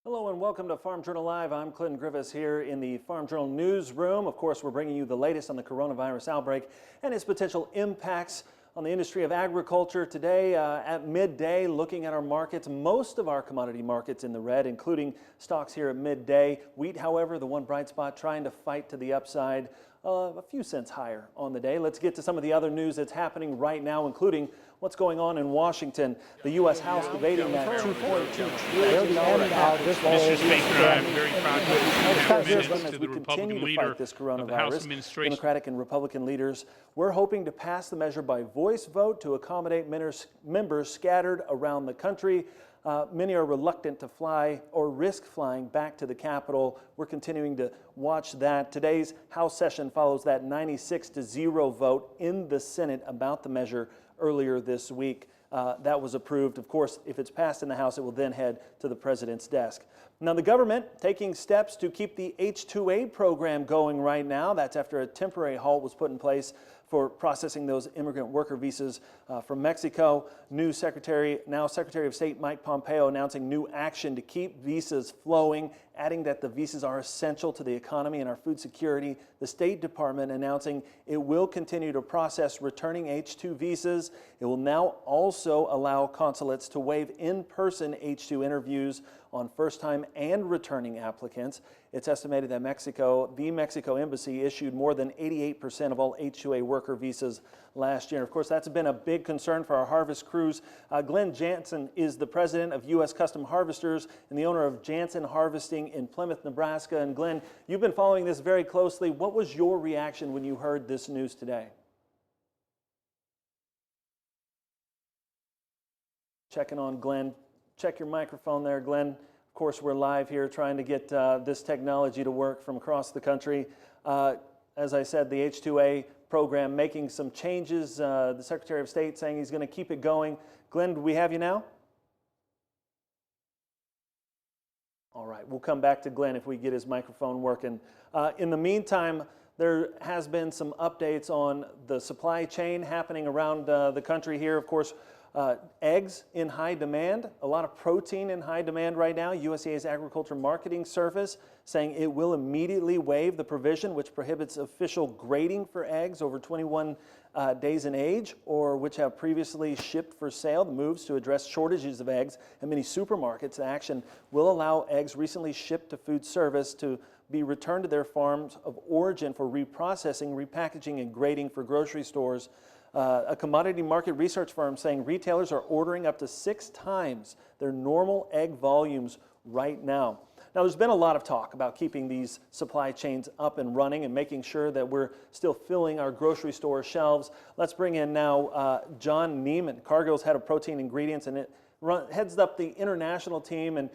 Hello and welcome to Farm Journal Live. I'm Clinton Griffiths here in the Farm Journal newsroom. Of course, we're bringing you the latest on the coronavirus outbreak and its potential impacts on the industry of agriculture. Today at midday, looking at our markets, most of our commodity markets in the red, including stocks here at midday. Wheat, however, the one bright spot, trying to fight to the upside, a few cents higher on the day. Let's get to some of the other news that's happening right now, including what's going on in Washington. The U.S. House debating that $2.2 trillion Mr. Speaker, I'm very proud to have minutes to the we continue Republican to leader fight this of the House coronavirus. administration. Democratic and Republican leaders, we're hoping to pass the measure by voice vote to accommodate members scattered around the country. Many are reluctant to fly or risk flying back to the Capitol. We're continuing to watch that. Today's House session follows that 96-0 vote in the Senate about the measure earlier this week. That was approved. Of course, if it's passed in the House, it will then head to the president's desk. Now, the government taking steps to keep the H-2A program going right now. That's after a temporary halt was put in place for processing those immigrant worker visas from Mexico. Now Secretary of State Mike Pompeo announcing new action to keep visas flowing, adding that the visas are essential to the economy and our food security. The State Department announcing it will continue to process returning H-2 visas. It will now also allow consulates to waive in-person H-2 interviews on first-time and returning applicants. It's estimated that the Mexico Embassy issued more than 88% of all H-2A worker visas last year. Of course, that's been a big concern for our harvest crews. Glenn Jansen is the president of U.S. Custom Harvesters and the owner of Jansen Harvesting in Plymouth, Nebraska. And Glenn, you've been following this very closely. What was your reaction when you heard this news today? Checking on Glenn. Check your microphone there, Glenn. Of course, we're live here trying to get this technology to work from across the country. As I said, the H-2A program making some changes. The Secretary of State saying he's going to keep it going. Glenn, do we have you now? All right, we'll come back to Glenn if we get his microphone working. In the meantime, there has been some updates on the supply chain happening around the country here. Of course, eggs in high demand, a lot of protein in high demand right now. USDA's Agriculture Marketing Service saying it will immediately waive the provision which prohibits official grading for eggs over 21 days in age or which have previously shipped for sale. The moves to address shortages of eggs at many supermarkets. The action will allow eggs recently shipped to food service to be returned to their farms of origin for reprocessing, repackaging, and grading for grocery stores. A commodity market research firm saying retailers are ordering up to 6 times their normal egg volumes right now. Now, there's been a lot of talk about keeping these supply chains up and running and making sure that we're still filling our grocery store shelves. Let's bring in now John Neiman, Cargill's head of protein ingredients, and heads up the international team. And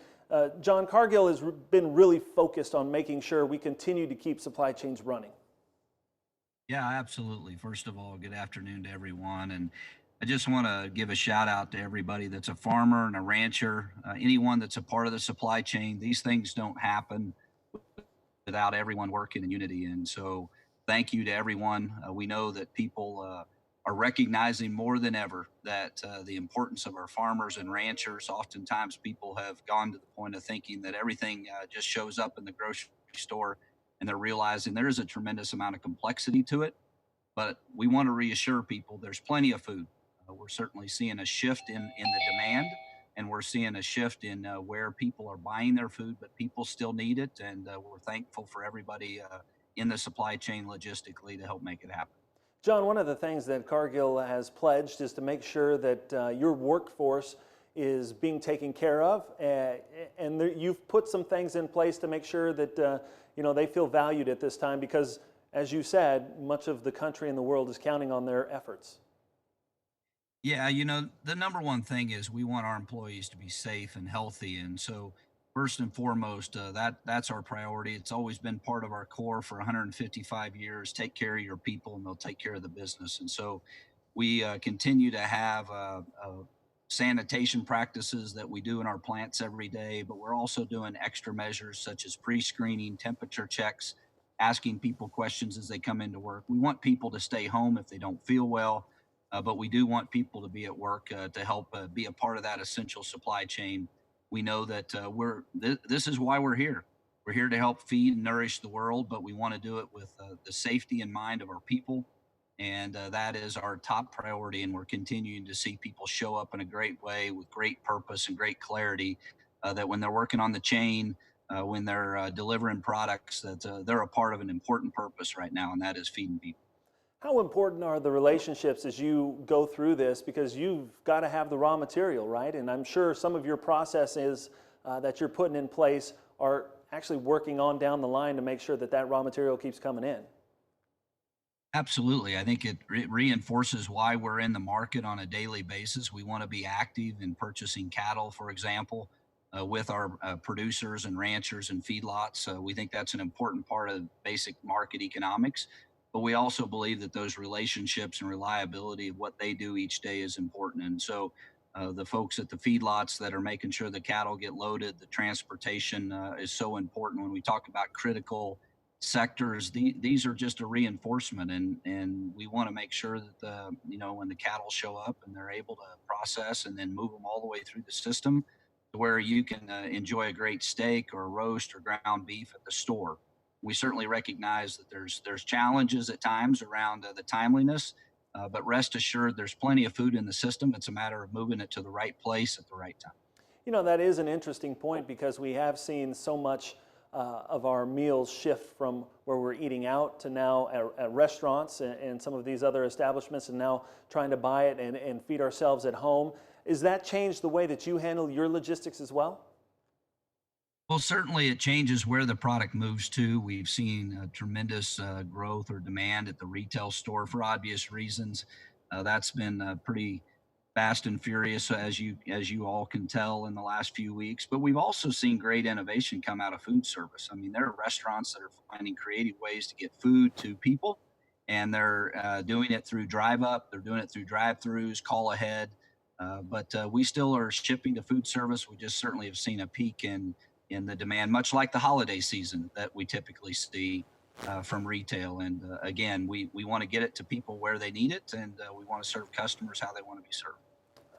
John, Cargill has been really focused on making sure we continue to keep supply chains running. Yeah, absolutely. First of all, good afternoon to everyone. And I just want to give a shout out to everybody that's a farmer and a rancher, anyone that's a part of the supply chain. These things don't happen without everyone working in unity. And so thank you to everyone. We know that people are recognizing more than ever that the importance of our farmers and ranchers. Oftentimes people have gone to the point of thinking that everything just shows up in the grocery store, and they're realizing there is a tremendous amount of complexity to it. But we want to reassure people there's plenty of food. We're certainly seeing a shift in the demand, and we're seeing a shift in where people are buying their food, but people still need it. And we're thankful for everybody in the supply chain logistically to help make it happen. John, one of the things that Cargill has pledged is to make sure that your workforce is being taken care of, and you've put some things in place to make sure that they feel valued at this time because, as you said, much of the country and the world is counting on their efforts. Yeah, the number one thing is we want our employees to be safe and healthy, and so first and foremost, that's our priority. It's always been part of our core for 155 years. Take care of your people, and they'll take care of the business. And so we continue to have sanitation practices that we do in our plants every day, but we're also doing extra measures such as pre-screening, temperature checks, asking people questions as they come into work. We want people to stay home if they don't feel well, but we do want people to be at work to help be a part of that essential supply chain. we know that this is why we're here. We're here to help feed and nourish the world, but we want to do it with the safety in mind of our people. And that is our top priority. And we're continuing to see people show up in a great way with great purpose and great clarity, that when they're working on the chain, when they're delivering products, that they're a part of an important purpose right now, and that is feeding people. How important are the relationships as you go through this? Because you've got to have the raw material, right? And I'm sure some of your processes that you're putting in place are actually working on down the line to make sure that that raw material keeps coming in. Absolutely. I think it reinforces why we're in the market on a daily basis. We want to be active in purchasing cattle, for example, with our producers and ranchers and feedlots. We think that's an important part of basic market economics. But we also believe that those relationships and reliability of what they do each day is important. And so the folks at the feedlots that are making sure the cattle get loaded, the transportation is so important. When we talk about critical sectors, these are just a reinforcement, and we want to make sure that when the cattle show up and they're able to process and then move them all the way through the system to where you can enjoy a great steak or roast or ground beef at the store. We certainly recognize that there's challenges at times around the timeliness, but rest assured there's plenty of food in the system. It's a matter of moving it to the right place at the right time. You know, that is an interesting point because we have seen so much of our meals shift from where we're eating out to now at restaurants and some of these other establishments, and now trying to buy it and feed ourselves at home. Is that changed the way that you handle your logistics as well? Well, certainly it changes where the product moves to. We've seen tremendous growth or demand at the retail store for obvious reasons. That's been pretty fast and furious, as you all can tell, in the last few weeks. But we've also seen great innovation come out of food service. I mean, there are restaurants that are finding creative ways to get food to people, and they're doing it through drive up. They're doing it through drive-throughs, call ahead. But we still are shipping to food service. We just certainly have seen a peak in the demand, much like the holiday season that we typically see from retail. And again, we want to get it to people where they need it, and we want to serve customers how they want to be served.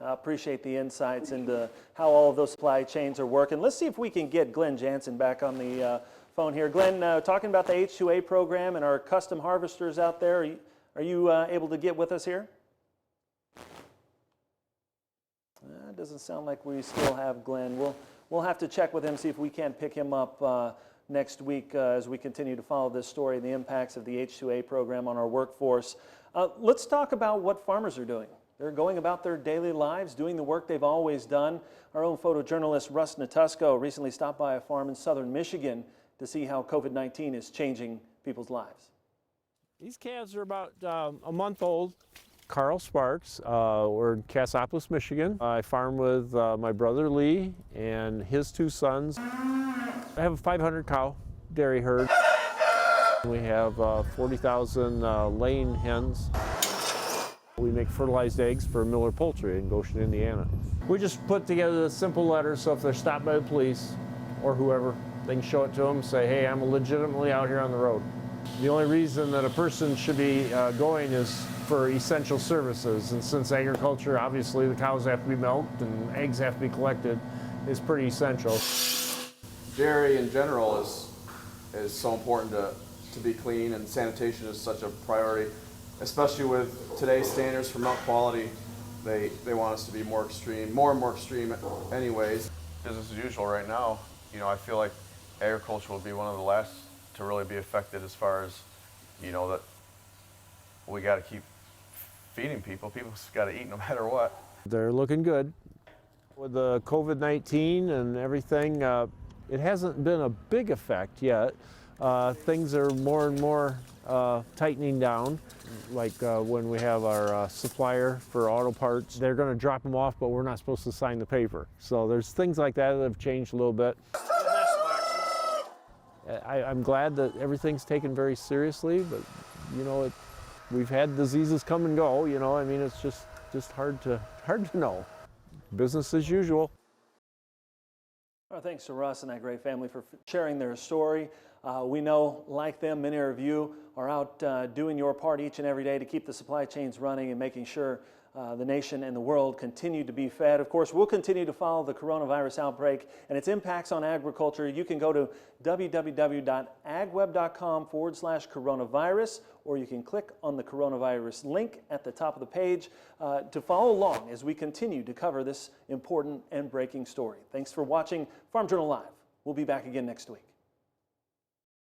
I appreciate the insights into how all of those supply chains are working. Let's see if we can get Glenn Jansen back on the phone here. Glenn, talking about the H2A program and our custom harvesters out there, are you able to get with us here? It doesn't sound like we still have Glenn. We'll have to check with him, see if we can't pick him up next week as we continue to follow this story, the impacts of the H2A program on our workforce. Let's talk about what farmers are doing. They're going about their daily lives, doing the work they've always done. Our own photojournalist Russ Natusco recently stopped by a farm in southern Michigan to see how COVID-19 is changing people's lives. These calves are about a month old. Carl Sparks, we're in Cassopolis, Michigan. I farm with my brother Lee and his two sons. I have a 500 cow dairy herd. We have 40,000 laying hens. We make fertilized eggs for Miller Poultry in Goshen, Indiana. We just put together a simple letter so if they're stopped by the police or whoever, they can show it to them, say, hey, I'm legitimately out here on the road. The only reason that a person should be going is for essential services, and since agriculture, obviously the cows have to be milked and eggs have to be collected, is pretty essential. Dairy in general is so important to be clean, and sanitation is such a priority, especially with today's standards for milk quality. They want us to be more and more extreme anyways. Business as usual right now. You know, I feel like agriculture will be one of the last to really be affected as far as, you know, that we got to keep feeding people. People's got to eat no matter what. They're looking good. With the COVID-19 and everything, it hasn't been a big effect yet. Things are more and more tightening down, like when we have our supplier for auto parts. They're going to drop them off, but we're not supposed to sign the paper. So there's things like that that have changed a little bit. I'm glad that everything's taken very seriously, but you know, we've had diseases come and go. You know, I mean, it's just hard to know. Business as usual. Well, thanks to Russ and that great family for sharing their story. We know, like them, many of you are out doing your part each and every day to keep the supply chains running and making sure the nation and the world continue to be fed. Of course, we'll continue to follow the coronavirus outbreak and its impacts on agriculture. You can go to www.agweb.com/coronavirus, or you can click on the coronavirus link at the top of the page to follow along as we continue to cover this important and breaking story. Thanks for watching Farm Journal Live. We'll be back again next week.